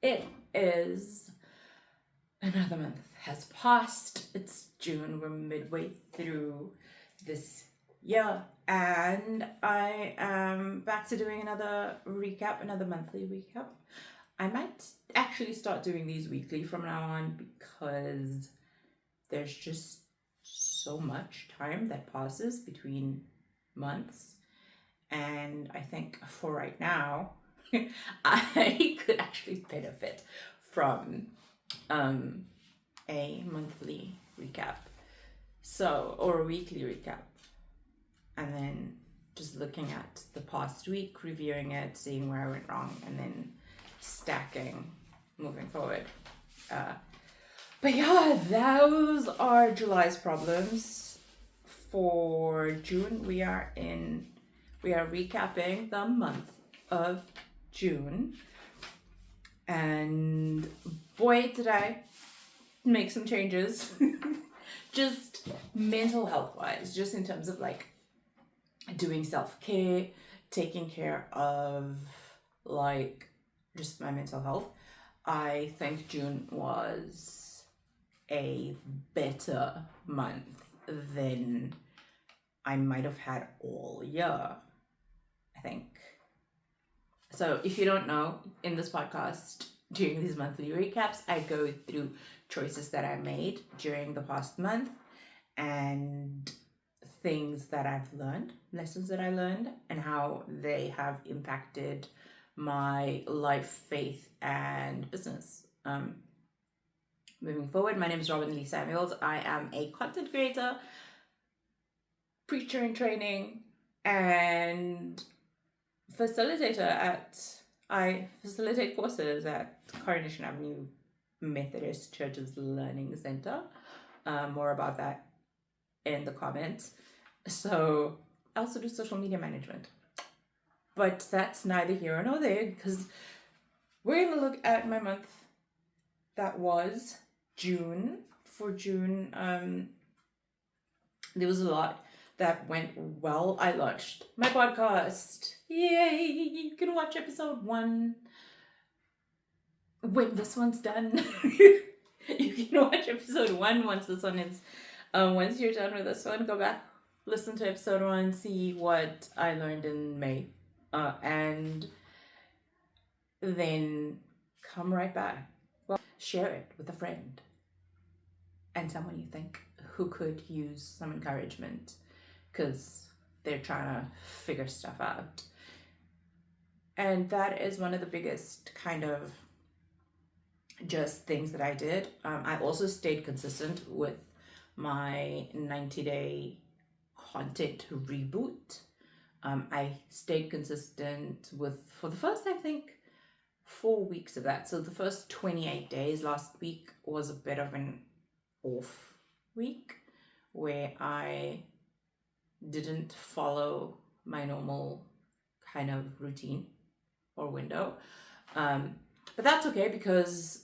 It is another month has passed. It's June. We're midway through this year, and I am back to doing another recap, another monthly recap. I might actually start doing these weekly from now on because there's just so much time that passes between months. And I think for right now, I could actually benefit from um, a monthly recap. So, or a weekly recap. And then just looking at the past week, reviewing it, seeing where I went wrong, and then stacking moving forward. But yeah, those are July's problems. For June, we are recapping the month of June. And boy, did I make some changes. Just mental health wise, just in terms of like doing self-care, taking care of like just my mental health. I think June was a better month than I might have had all year, I think. So if you don't know, in this podcast, during these monthly recaps, I go through choices that I made during the past month and things that I've learned, lessons that I learned, and how they have impacted my life, faith, and business. Moving forward, my name is Robyn-Lee Talks. I am a content creator, preacher in training, and facilitator at I facilitate courses at Coronation Avenue Methodist Church's Learning Center. More about that in the comments. So I also do social media management. But that's neither here nor there because we're going to look at my month that was June. For June, there was a lot that went well. I launched my podcast. Yay! You can watch episode 1 when this one's done. You can watch episode 1 once this one is. Once you're done with this one, go back, listen to episode 1, see what I learned in May, and then come right back. Well, share it with a friend and someone you think who could use some encouragement because they're trying to figure stuff out. And that is one of the biggest kind of just things that I did. I also stayed consistent with my 90-day content reboot. I stayed consistent with, for the first, I think, 4 weeks of that. So the first 28 days last week was a bit of an off week where I didn't follow my normal kind of routine or window. But that's okay because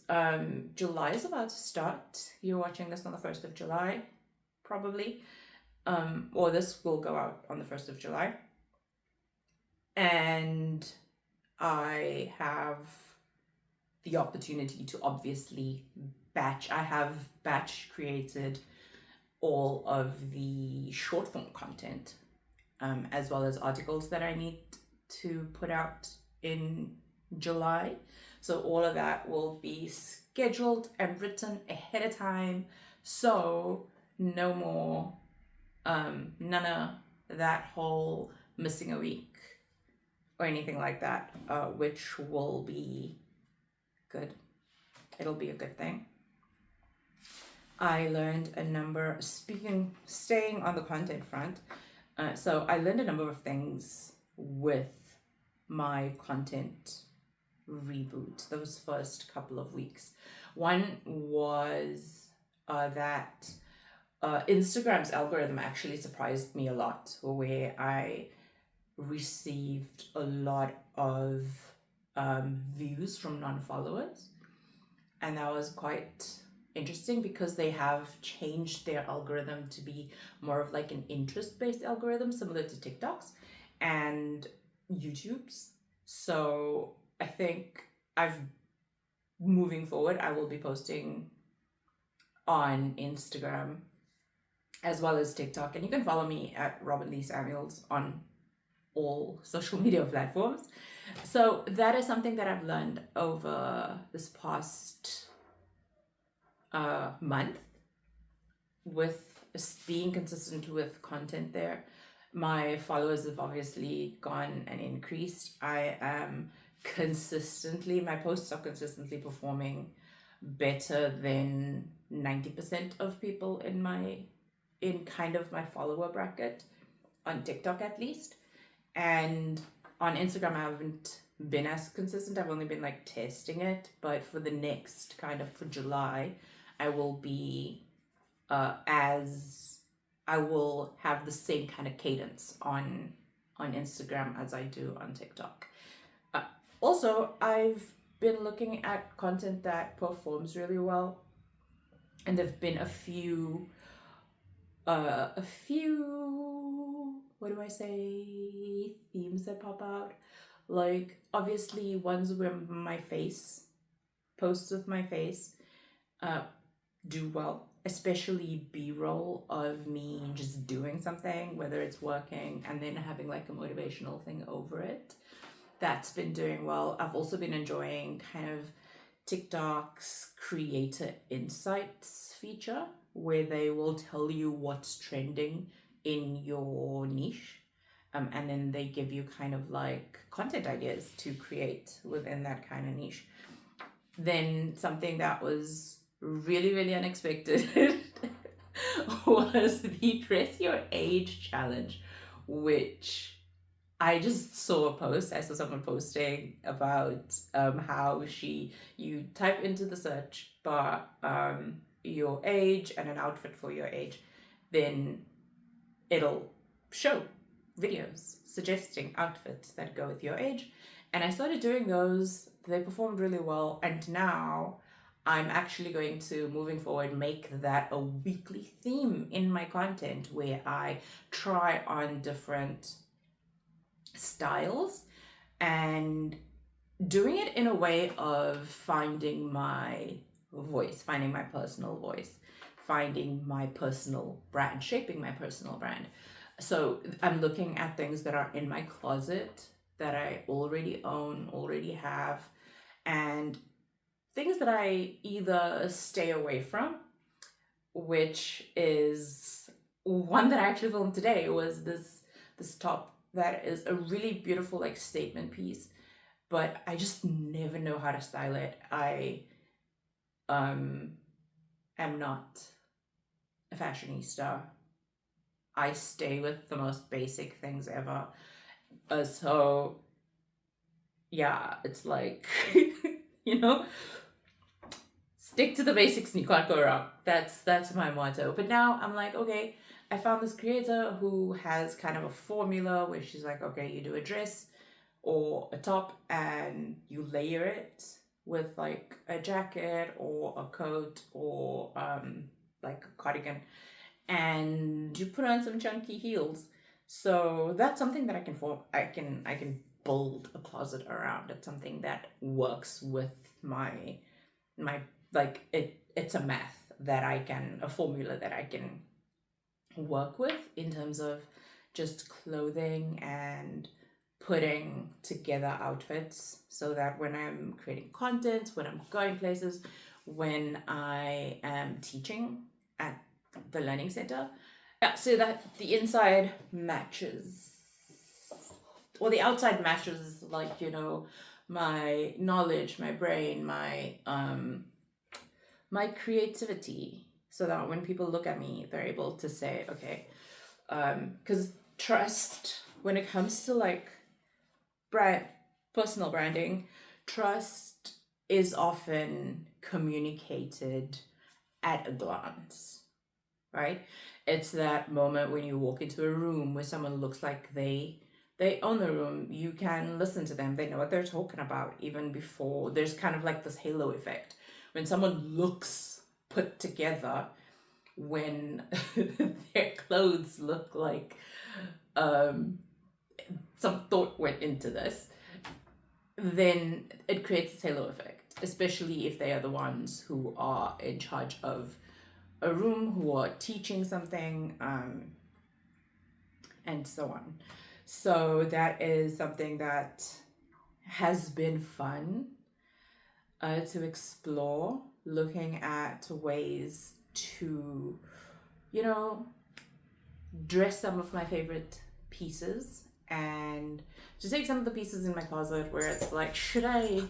July is about to start. You're watching this on the 1st of July, probably. Or this will go out on the 1st of July. And I have the opportunity to obviously batch. I have batch created all of the short form content, as well as articles that I need to put out in July. So all of that will be scheduled and written ahead of time. So no more, none of that whole missing a week or anything like that, which will be good. It'll be a good thing. I learned a number, staying on the content front. So I learned a number of things with my content reboot those first couple of weeks. One was that Instagram's algorithm actually surprised me a lot, where I received a lot of views from non-followers, and that was quite interesting because they have changed their algorithm to be more of like an interest-based algorithm, similar to TikTok's and YouTube's. So I think I've moving forward, I will be posting on Instagram as well as TikTok. And you can follow me at Robyn-Lee Samuels on all social media platforms. So that is something that I've learned over this past month with being consistent with content there. My followers have obviously gone and increased. I am consistently, my posts are consistently performing better than 90% of people in kind of my follower bracket on TikTok at least. And on Instagram, I haven't been as consistent. I've only been like testing it, but for the next kind of for July, I will be I will have the same kind of cadence on Instagram as I do on TikTok. Also, I've been looking at content that performs really well, and there've been a few what do I say, themes that pop out. Like obviously ones where my face, posts with my face, do well, especially B-roll of me just doing something, whether it's working and then having like a motivational thing over it. That's been doing well. I've also been enjoying kind of TikTok's creator insights feature, where they will tell you what's trending in your niche, and then they give you kind of like content ideas to create within that kind of niche. Then something that was really, really unexpected was the Dress Your Age challenge, which I just saw a post. I saw someone posting about how you type into the search bar your age and an outfit for your age, then it'll show videos suggesting outfits that go with your age. And I started doing those. They performed really well, and now I'm actually going to, moving forward, make that a weekly theme in my content where I try on different styles and doing it in a way of finding my voice, finding my personal voice, finding my personal brand, shaping my personal brand. So I'm looking at things that are in my closet that I already own, already have, and things that I either stay away from, which is one that I actually filmed today, was this top that is a really beautiful like statement piece, but I just never know how to style it. I am not a fashionista. I stay with the most basic things ever. So yeah, it's like stick to the basics and you can't go wrong. That's my motto. But now I'm like, okay, I found this creator who has kind of a formula where she's like, okay, you do a dress or a top and you layer it with like a jacket or a coat or like a cardigan, and you put on some chunky heels. So that's something that I can build a closet around. It's something that works with my like it's a math that a formula that I can work with in terms of just clothing and putting together outfits, so that when I'm creating content, when I'm going places, when I am teaching at the learning center, so that the inside matches, or the outside matches, like my knowledge, my brain, my creativity, so that when people look at me, they're able to say, okay, because trust, when it comes to like personal branding, trust is often communicated at a glance, right? It's that moment when you walk into a room where someone looks like they own the room. You can listen to them. They know what they're talking about even before. There's kind of like this halo effect. When someone looks put together, when their clothes look like some thought went into this, then it creates this halo effect. especially if they are the ones who are in charge of a room, who are teaching something, and so on. So that is something that has been fun to explore, looking at ways to, dress some of my favorite pieces, and to take some of the pieces in my closet where it's like, should I,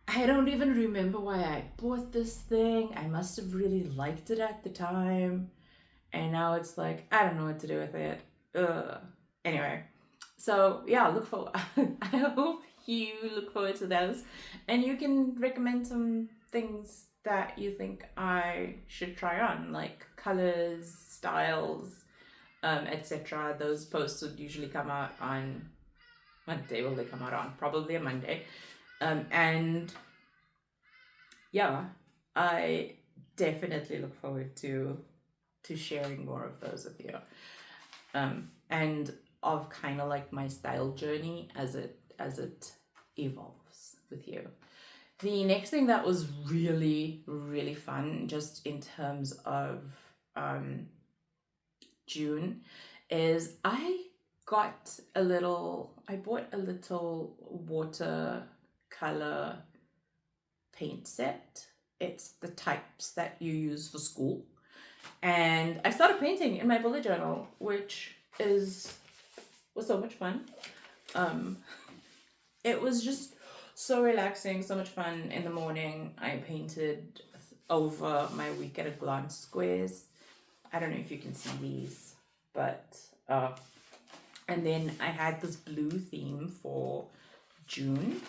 I don't even remember why I bought this thing. I must have really liked it at the time. And now it's like, I don't know what to do with it. Ugh. Anyway, so yeah, look for, I hope you look forward to those. And you can recommend some things that you think I should try on, like colors, styles, etc. Those posts would usually come out on, what day will they come out on? Probably a Monday. And yeah, I definitely look forward to sharing more of those with you, and of kind of like my style journey as it evolves with you. The next thing that was really, really fun, just in terms of June, is I bought a little watercolor paint set. It's the types that you use for school. And I started painting in my bullet journal, which was so much fun. It was just so relaxing, so much fun. In the morning, I painted over my week at a glance squares. I don't know if you can see these, but and then I had this blue theme for June.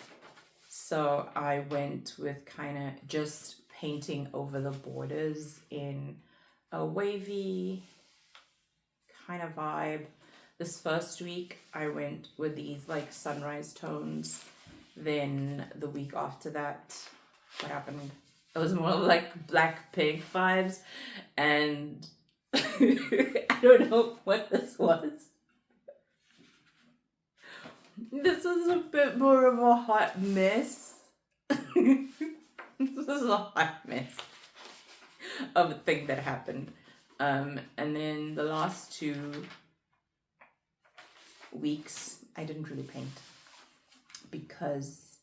So I went with kind of just painting over the borders in a wavy kind of vibe. This first week I went with these like sunrise tones. Then the week after that, what happened? It was more like black pink vibes, and I don't know what this was. This was a bit more of a hot mess. This was a hot mess of a thing that happened. And then the last 2 weeks, I didn't really paint because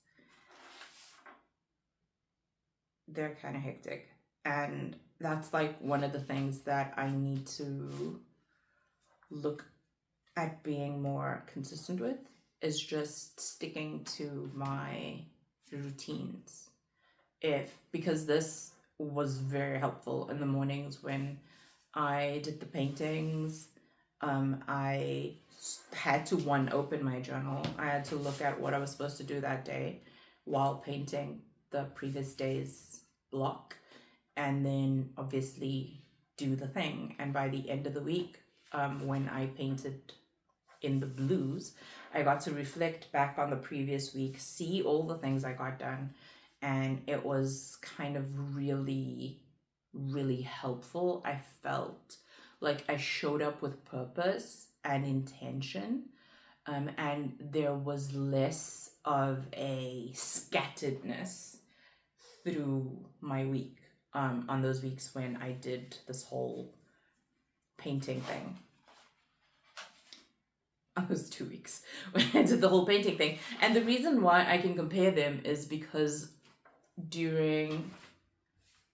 they're kind of hectic. And that's like one of the things that I need to look at being more consistent with, is just sticking to my routines. Because this was very helpful in the mornings when I did the paintings. I had to open my journal. I had to look at what I was supposed to do that day while painting the previous day's block, and then obviously do the thing. And by the end of the week, when I painted in the blues, I got to reflect back on the previous week, see all the things I got done, and it was kind of really, really helpful. I felt like I showed up with purpose and intention, and there was less of a scatteredness through my week, on those weeks when I did this whole painting thing. On those 2 weeks when I did the whole painting thing. And the reason why I can compare them is because during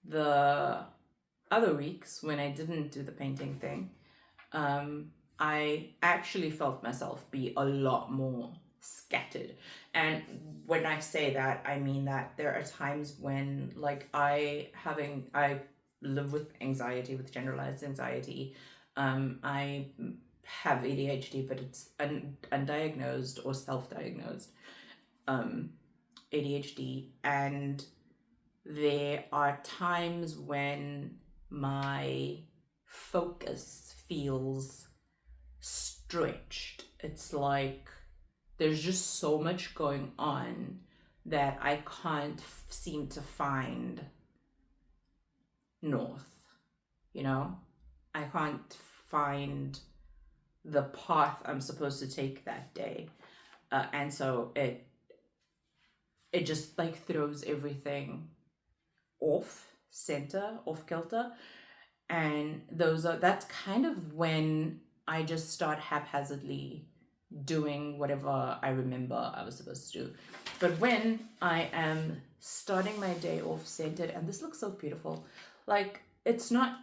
the other weeks when I didn't do the painting thing, I actually felt myself be a lot more scattered. And when I say that, I mean that there are times when, like, I live with anxiety, with generalized anxiety. I have ADHD, but it's undiagnosed or self-diagnosed ADHD, and there are times when my focus feels stretched. It's like there's just so much going on that I can't seem to find north, I can't find the path I'm supposed to take that day. And so it just like throws everything off center, off kilter. And that's kind of when I just start haphazardly doing whatever I remember I was supposed to do. But when I am starting my day off centered, and this looks so beautiful, like it's not,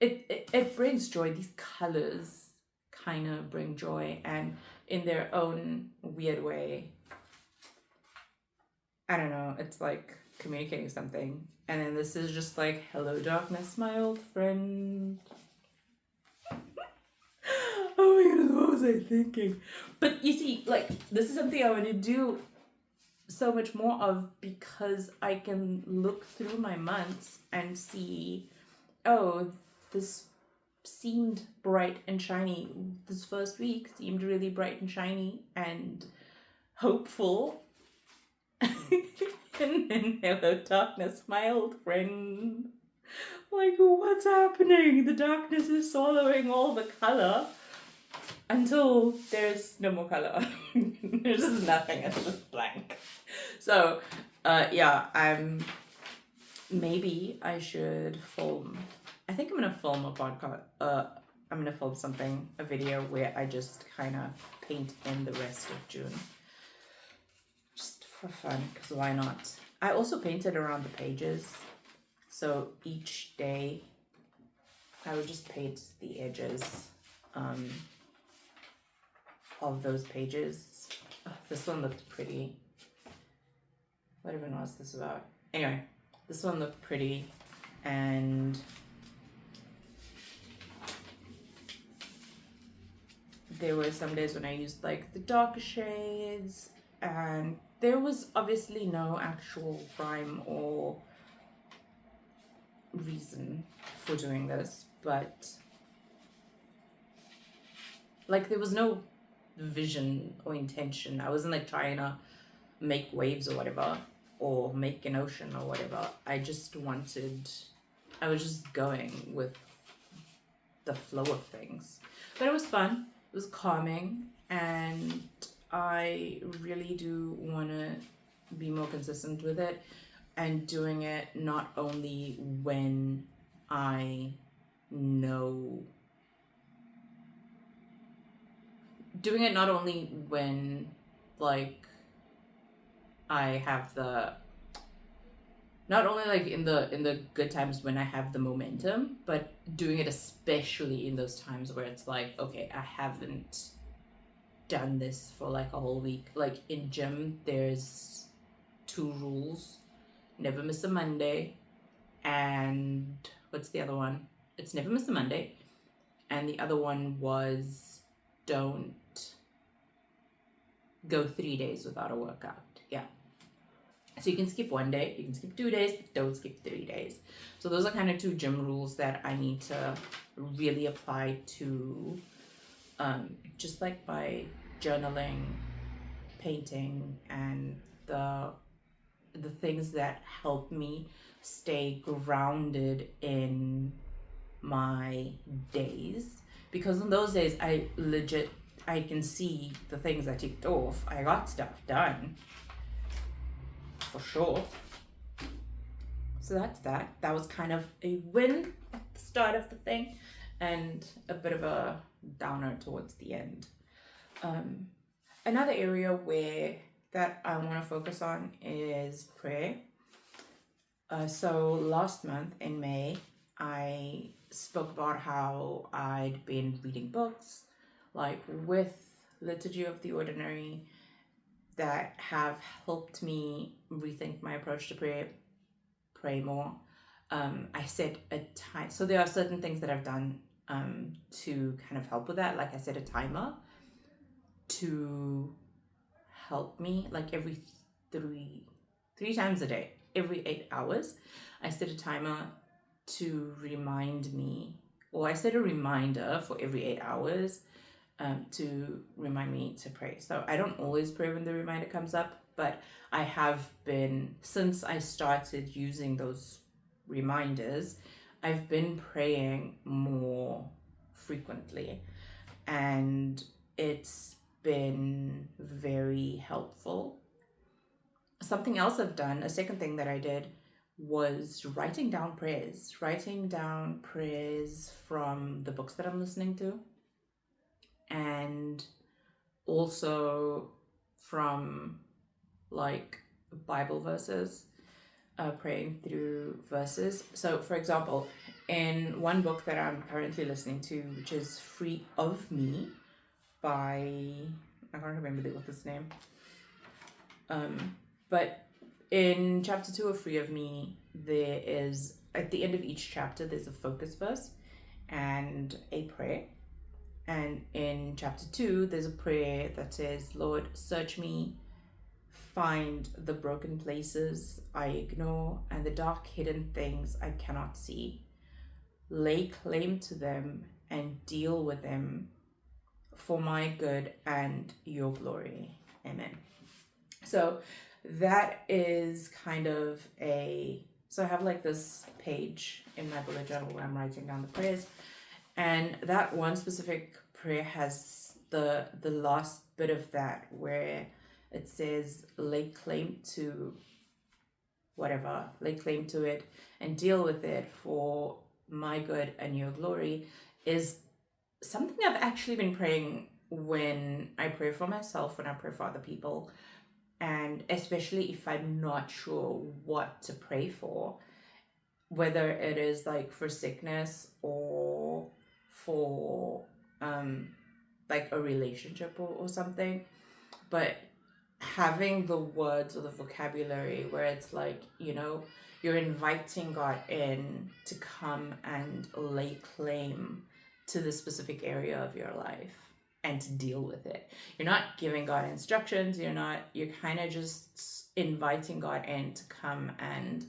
it brings joy. These colors kind of bring joy, and in their own weird way, I don't know, it's like communicating something. And then this is just like, hello darkness, my old friend. Oh my goodness, what was I thinking? But you see, like, this is something I want to do so much more of, because I can look through my months and see, oh, this seemed bright and shiny. This first week seemed really bright and shiny and hopeful. And then, hello darkness, my old friend. Like, what's happening? The darkness is swallowing all the color until there's no more color. There's just nothing. It's just blank. So, maybe I should film. I think I'm gonna film a podcast. I'm gonna film something, a video where I just kind of paint in the rest of June, just for fun. Because why not? I also painted around the pages, so each day I would just paint the edges of those pages. Oh, this one looked pretty. What even was this about? Anyway, this one looked pretty, and there were some days when I used like the darker shades, and there was obviously no actual rhyme or reason for doing this, but like there was no vision or intention. I wasn't like trying to make waves or whatever, or make an ocean or whatever. I was just going with the flow of things. But it was fun, it was calming, and I really do want to be more consistent with it, and doing it not only when I know, doing it not only when like I have not only like in the good times when I have the momentum, but doing it especially in those times where it's like, okay, I haven't done this for like a whole week. Like in gym, there's 2 rules: never miss a Monday, and what's the other one? It's never miss a Monday, and the other one was don't go 3 days without a workout. Yeah. So you can skip 1 day, you can skip 2 days, but don't skip 3 days. So those are kind of 2 gym rules that I need to really apply to, just like by journaling, painting, and the things that help me stay grounded in my days. Because in those days, I can see the things I ticked off. I got stuff done, for sure. So that's that. That was kind of a win at the start of the thing, and a bit of a downer towards the end. Another area that I want to focus on is prayer. So last month in May, I spoke about how I'd been reading books, like with Liturgy of the Ordinary, that have helped me rethink my approach to prayer, pray more. I set a time. So there are certain things that I've done to kind of help with that. Like I set a timer to help me, like every three times a day, every 8 hours. I set a timer to remind me, or I set a reminder for every 8 hours to remind me to pray. So I don't always pray when the reminder comes up, but I have been, since I started using those reminders, I've been praying more frequently, and it's been very helpful. something else I've done, a second thing that I did, was writing down prayers from the books that I'm listening to, and also from like Bible verses, praying through verses. So, for example, in one book that I'm currently listening to, which is Free of Me by, I can't remember the author's name, but in chapter 2 of Free of Me, there is, at the end of each chapter, there's a focus verse and a prayer. And in chapter 2, there's a prayer that says, Lord, search me, find the broken places I ignore and the dark hidden things I cannot see. Lay claim to them and deal with them for my good and your glory. Amen. So that is kind of so I have like this page in my bullet journal where I'm writing down the prayers, and that one specific prayer has the last bit of that where it says, lay claim to whatever, lay claim to it and deal with it for my good and your glory, is something I've actually been praying when I pray for myself, when I pray for other people, and especially if I'm not sure what to pray for, whether it is like for sickness or for like a relationship or something. But having the words or the vocabulary where it's like, you're inviting God in to come and lay claim to the specific area of your life and to deal with it. You're not giving God instructions. You're kind of just inviting God in to come and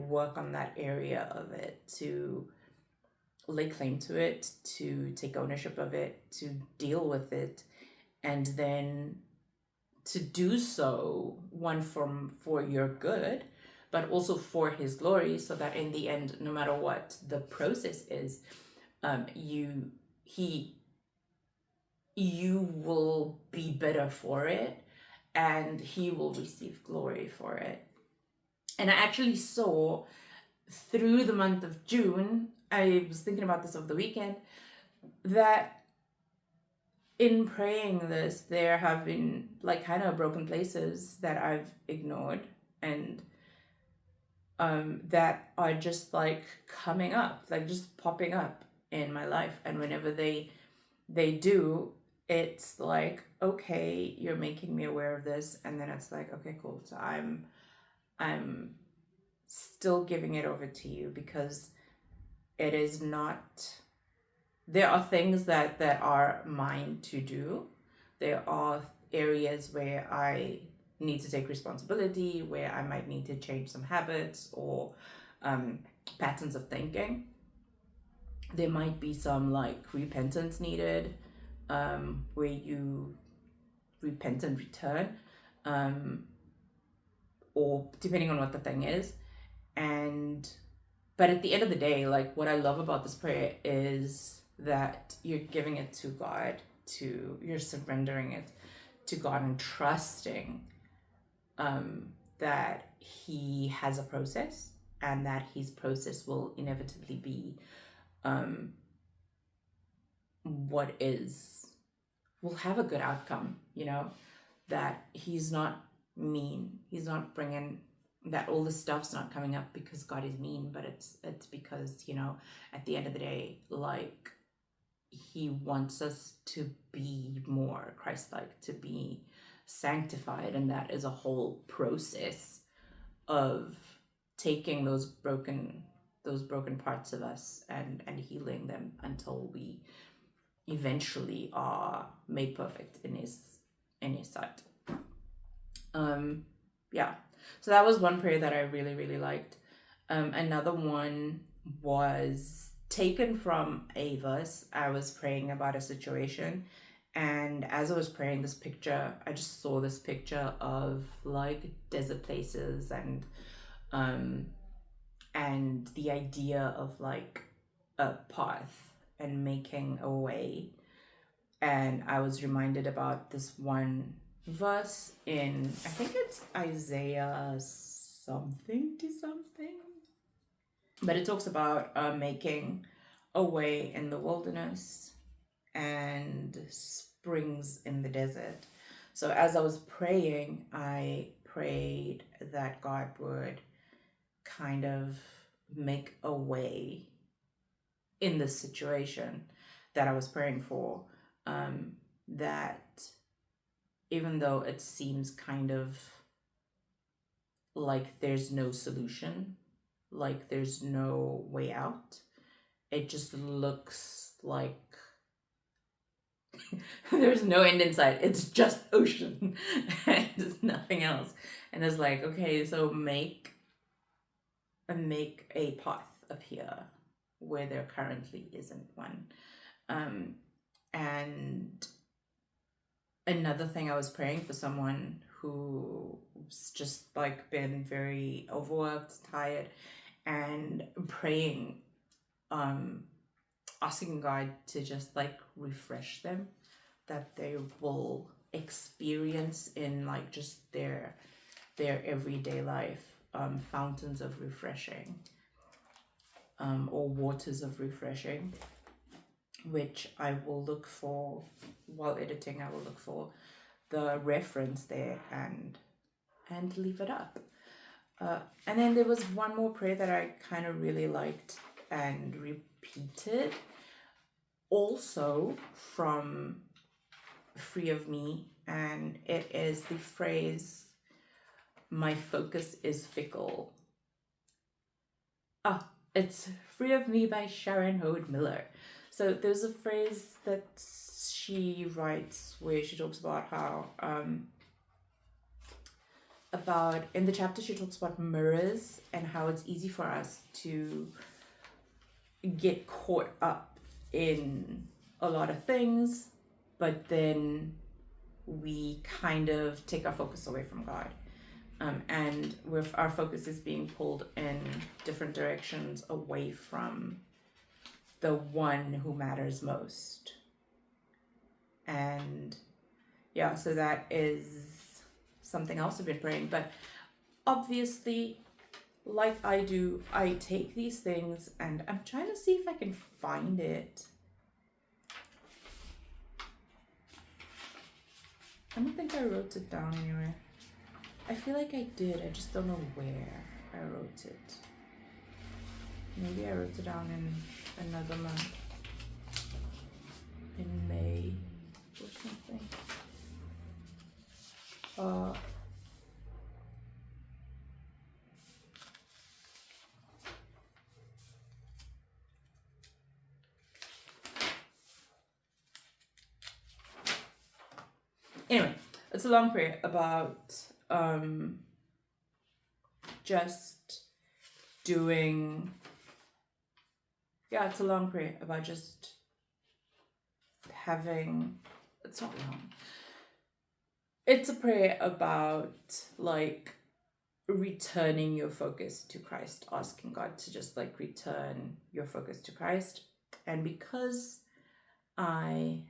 work on that area of it, to lay claim to it, to take ownership of it, to deal with it, and then to do so, one, for your good, but also for his glory, so that in the end, no matter what the process is, you will be better for it, and he will receive glory for it. And I actually saw through the month of June, I was thinking about this over the weekend, that in praying this, there have been like kind of broken places that I've ignored, and that are just like coming up, like just popping up in my life. And whenever they do, it's like, okay, you're making me aware of this, and then it's like, okay, cool. So I'm still giving it over to you, because it is not, there are things that are mine to do. There are areas where I need to take responsibility, where I might need to change some habits or patterns of thinking. There might be some like repentance needed, where you repent and return, or depending on what the thing is. But at the end of the day, like, what I love about this prayer is that you're giving it to God, you're surrendering it to God and trusting that he has a process, and that his process will inevitably be will have a good outcome, that he's not mean. He's not bringing that, all the stuff's not coming up because God is mean, but it's because, at the end of the day, like, he wants us to be more Christ-like, to be sanctified, and that is a whole process of taking those broken parts of us and healing them until we eventually are made perfect in his sight. So that was one prayer that I really, really liked. Another one was taken from a verse. I was praying about a situation, and as I was praying, I just saw this picture of like desert places, and the idea of like a path and making a way. And I was reminded about this one verse in, I think it's Isaiah something to something, but it talks about making a way in the wilderness and springs in the desert. So as I was praying, I prayed that God would kind of make a way in the situation that I was praying for. That even though it seems kind of like there's no solution, like there's no way out, it just looks like there's no end in sight. It's just ocean and nothing else. And it's like, okay, so make a path appear where there currently isn't one. And another thing, I was praying for someone who's just like been very overworked, tired, and praying, asking God to just like refresh them, that they will experience in like just their everyday life, fountains of refreshing, or waters of refreshing, which I will look for while editing. I will look for the reference there and leave it up. And then there was one more prayer that I kind of really liked and repeated, also from Free of Me, and it is the phrase, "My focus is fickle." It's Free of Me by Sharone Miller. So there's a phrase that she writes where she talks about how, in the chapter she talks about mirrors and how it's easy for us to get caught up in a lot of things, but then we kind of take our focus away from God. And with our focus is being pulled in different directions away from the one who matters most. And yeah, so that is something else I've been praying. But obviously, like I do, I take these things and I'm trying to see if I can find it. I don't think I wrote it down anywhere. I feel like I did, I just don't know where I wrote it. Maybe I wrote it down in another month. In May or something. Anyway, it's a long prayer about just doing, it's a long prayer about just having, it's not long, it's a prayer about like returning your focus to Christ, asking God to just like return your focus to Christ. And because my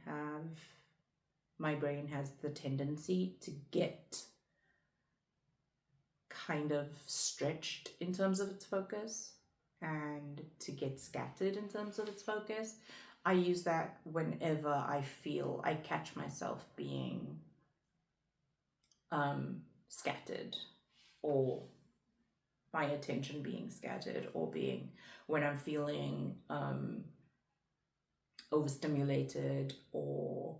brain has the tendency to get kind of stretched in terms of its focus and to get scattered in terms of its focus, I use that whenever I feel I catch myself being scattered, or my attention being scattered, or being when I'm feeling overstimulated or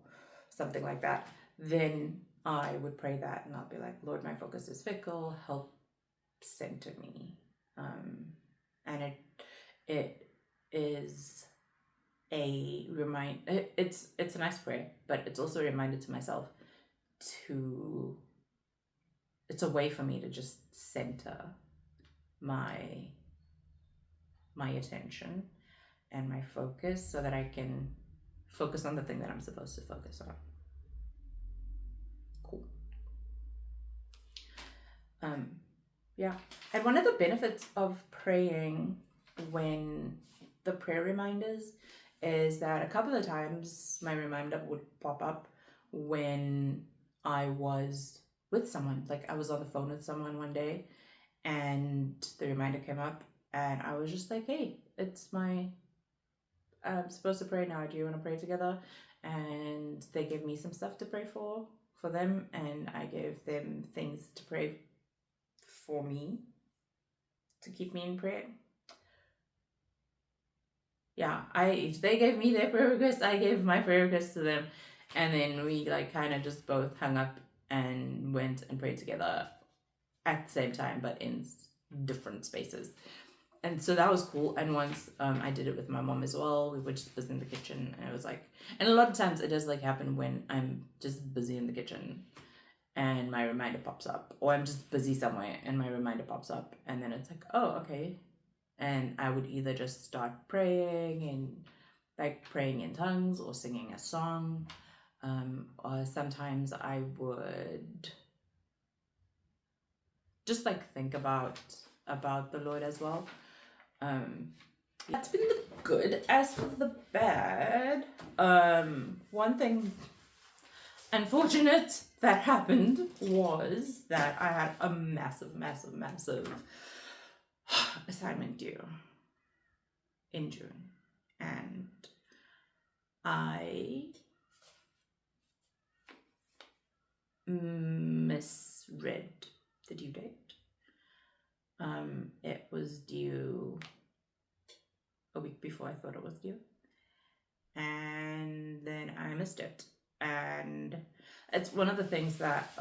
something like that, then I would pray that and I'll be like, Lord, my focus is fickle, help center me. And it is a it's a nice prayer, but it's also a reminder to myself it's a way for me to just center my attention and my focus so that I can focus on the thing that I'm supposed to focus on. Cool. And one of the benefits of praying when the prayer reminders is that a couple of times my reminder would pop up when I was with someone. Like, I was on the phone with someone one day, and the reminder came up, and I was just like, hey, I'm supposed to pray now. Do you want to pray together? And they gave me some stuff to pray for them, and I gave them things to pray for me to keep me in prayer. Yeah, they gave me their prayer requests, I gave my prayer requests to them, and then we like kind of just both hung up and went and prayed together at the same time, but in different spaces. And so that was cool. And once I did it with my mom as well. We were just busy in the kitchen, and it was like, and a lot of times it does like happen when I'm just busy in the kitchen and my reminder pops up, or I'm just busy somewhere and my reminder pops up, and then it's like, oh, okay. And I would either just start praying and like praying in tongues or singing a song, or sometimes I would just like think about the Lord as well. That's been the good. As for the bad, one thing unfortunate that happened was that I had a massive assignment due in June, and I misread the due date. It was due a week before I thought it was due, and then I missed it. And it's one of the things that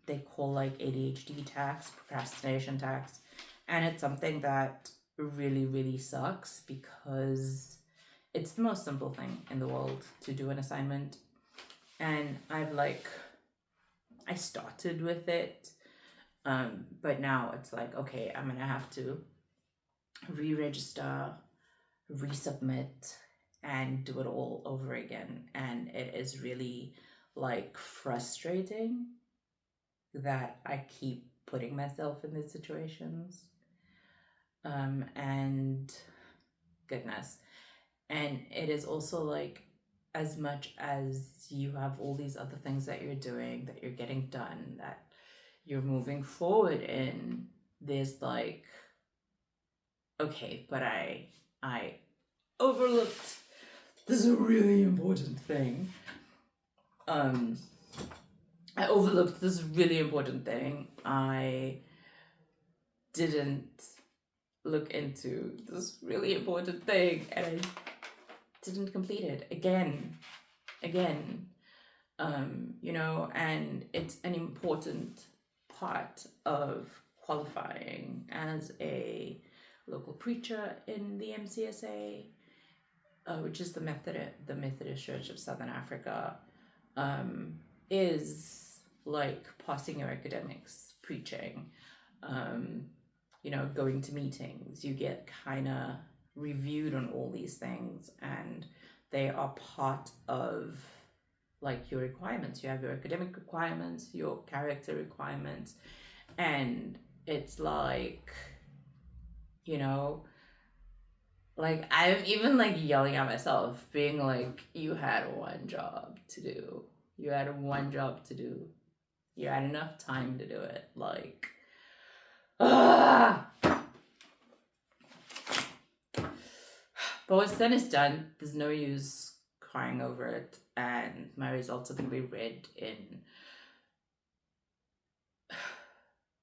they call like ADHD tax, procrastination tax, and it's something that really sucks because it's the most simple thing in the world to do an assignment, and I started with it, but now it's like, okay, I'm gonna have to re-register, resubmit, and do it all over again. And it is really like frustrating that I keep putting myself in these situations. And goodness. And it is also like, as much as you have all these other things that you're doing, that you're getting done, that you're moving forward in, there's like, okay, but I overlooked this really important thing. I overlooked this really important thing. I didn't look into this really important thing, and I didn't complete it again. And it's an important part of qualifying as a local preacher in the MCSA, which is the Methodist Church of Southern Africa, is like passing your academics, preaching, going to meetings. You get kind of reviewed on all these things, and they are part of like your requirements. You have your academic requirements, your character requirements, and it's like, like I'm even like yelling at myself, being like, you had one job to do. You had one job to do. You had enough time to do it. Like, ah! But what's done is done. There's no use crying over it, and my results are going to be read in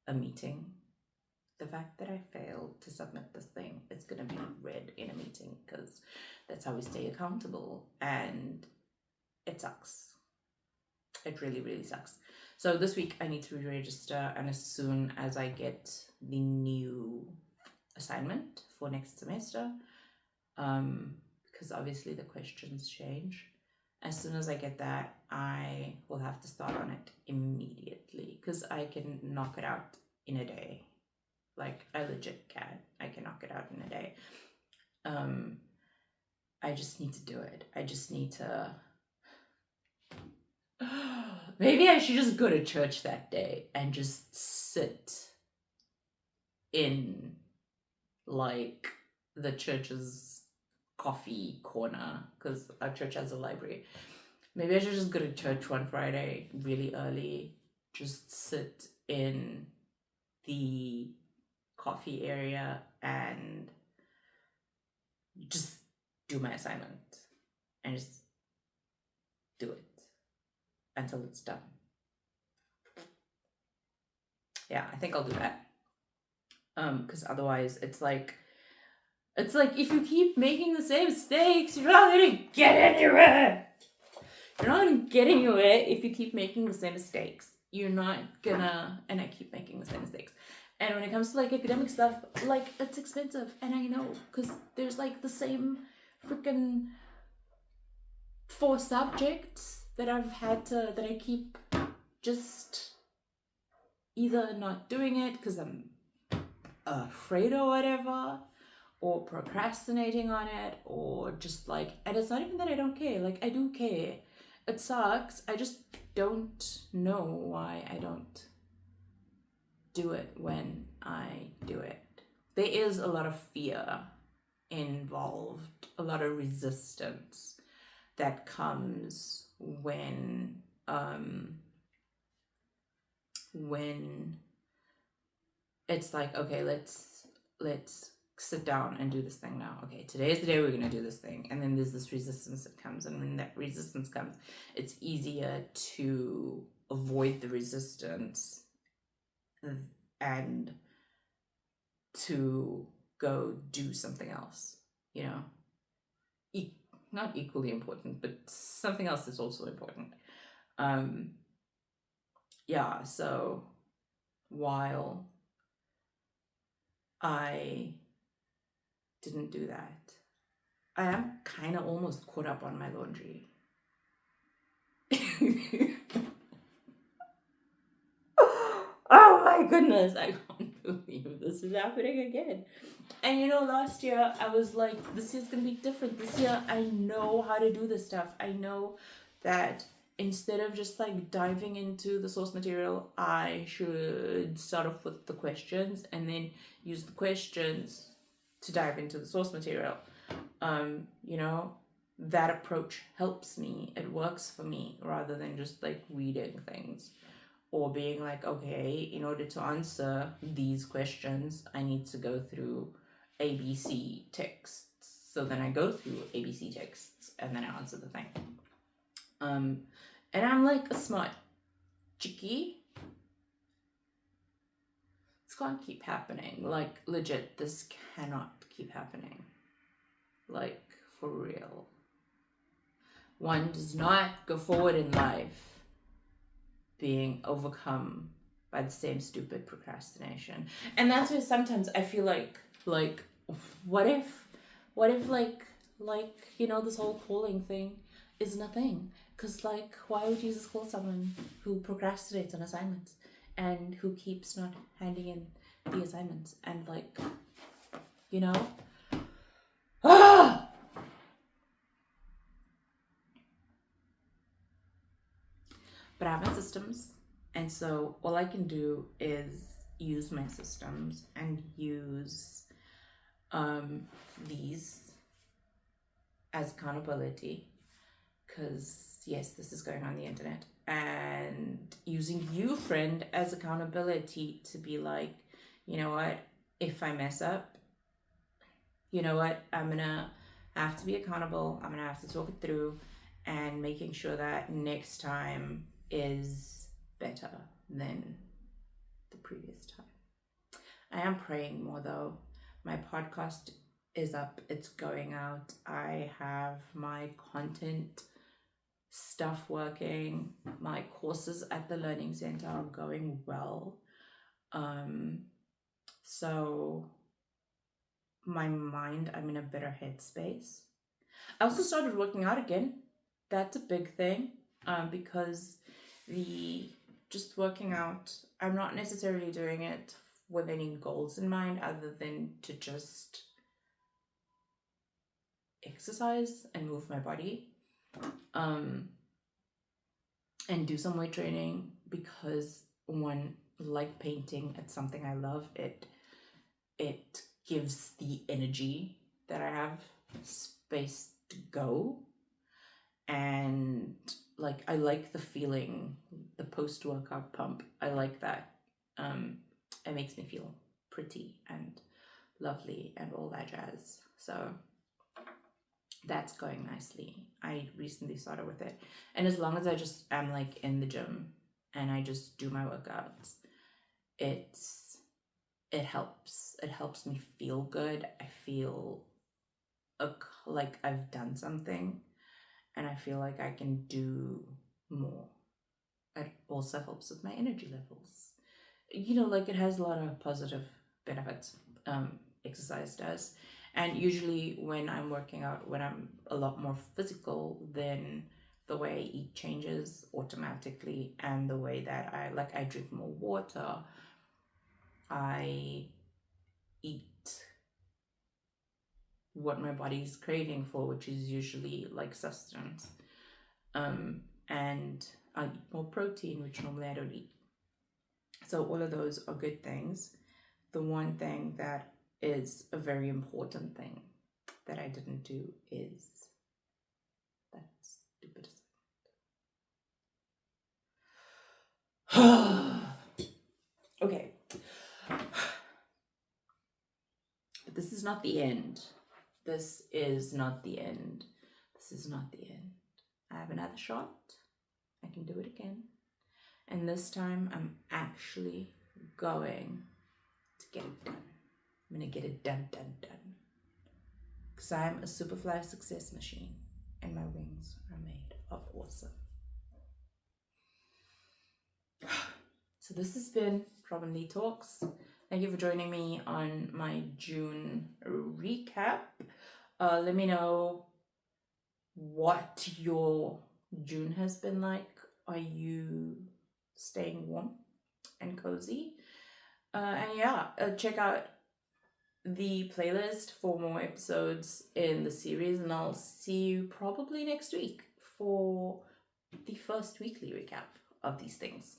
a meeting. The fact that I failed to submit this thing is going to be read in a meeting, because that's how we stay accountable, and it sucks. It really sucks. So this week I need to re-register, and as soon as I get the new assignment for next semester, because obviously the questions change, as soon as I get that, I will have to start on it immediately, because I can knock it out in a day. Like, I legit can. I can knock it out in a day. I just need to do it. I just need to... Maybe I should just go to church that day and just sit in, like, the church's coffee corner, because our church has a library. Maybe I should just go to church one Friday really early, just sit in the coffee area and just do my assignment and just do it until it's done. Yeah, I think I'll do that. Because otherwise it's like if you keep making the same mistakes, you're not gonna get anywhere. You're not gonna get anywhere if you keep making the same mistakes. You're not gonna, and I keep making the same mistakes. And when it comes to like academic stuff, like it's expensive, and I know because there's like the same freaking 4 subjects that that I keep just either not doing it because I'm afraid or whatever, or procrastinating on it, or just like, and it's not even that I don't care, like I do care. It sucks. I just don't know why I don't do it when I do it. There is a lot of fear involved, a lot of resistance that comes when it's like, okay, let's sit down and do this thing now. Okay, today is the day we're gonna do this thing. And then there's this resistance that comes, and when that resistance comes, it's easier to avoid the resistance and to go do something else, you know? Not equally important, but something else is also important. Yeah, so while I didn't do that, I am kind of almost caught up on my laundry. Oh my goodness, I can't believe this is happening again. And you know, last year I was like, this year's gonna be different. This year I know how to do this stuff. I know that instead of just like diving into the source material, I should start off with the questions and then use the questions to dive into the source material. You know, that approach helps me. It works for me rather than just like reading things or being like, okay, in order to answer these questions, I need to go through ABC texts. So then I go through ABC texts and then I answer the thing. And I'm like a smart chickie. This can't keep happening. Like, legit, this cannot keep happening. Like, for real. One does not go forward in life being overcome by the same stupid procrastination. And that's why sometimes I feel like what if like you know, this whole calling thing is nothing? Because like, why would you just call someone who procrastinates on assignments and who keeps not handing in the assignments and like, you know? But I have my systems, and so all I can do is use my systems and use these as accountability, because yes, this is going on the internet, and using you, friend, as accountability to be like, you know what, if I mess up, you know what, I'm gonna have to be accountable, I'm gonna have to talk it through, and making sure that next time is better than the previous time. I am praying more though. My podcast is up, it's going out. I have my content stuff working. My courses at the Learning Center are going well. So my mind, I'm in a better headspace. I also started working out again. That's a big thing, because the just working out, I'm not necessarily doing it with any goals in mind other than to just exercise and move my body, and do some weight training, because one, like painting, it's something I love. It gives the energy that I have space to go, And like, I like the feeling, the post-workout pump. I like that. It makes me feel pretty and lovely and all that jazz. So that's going nicely. I recently started with it, and as long as I just am like in the gym and I just do my workouts, it helps me feel good. I feel like I've done something, and I feel like I can do more. It also helps with my energy levels. Like, it has a lot of positive benefits. Exercise does. And usually when I'm working out, when I'm a lot more physical, then the way I eat changes automatically, and the way that I drink more water, I eat what my body's craving for, which is usually like sustenance. And I eat more protein, which normally I don't eat. So all of those are good things. The one thing that is a very important thing that I didn't do is that stupid. Okay. But this is not the end. This is not the end. This is not the end. I have another shot. I can do it again. And this time I'm actually going to get it done. I'm going to get it done. Because I'm a Superfly success machine, and my wings are made of awesome. So this has been Robyn-Lee Talks. Thank you for joining me on my June recap. Let me know what your June has been like. Are you staying warm and cozy? And check out the playlist for more episodes in the series, and I'll see you probably next week for the first weekly recap of these things.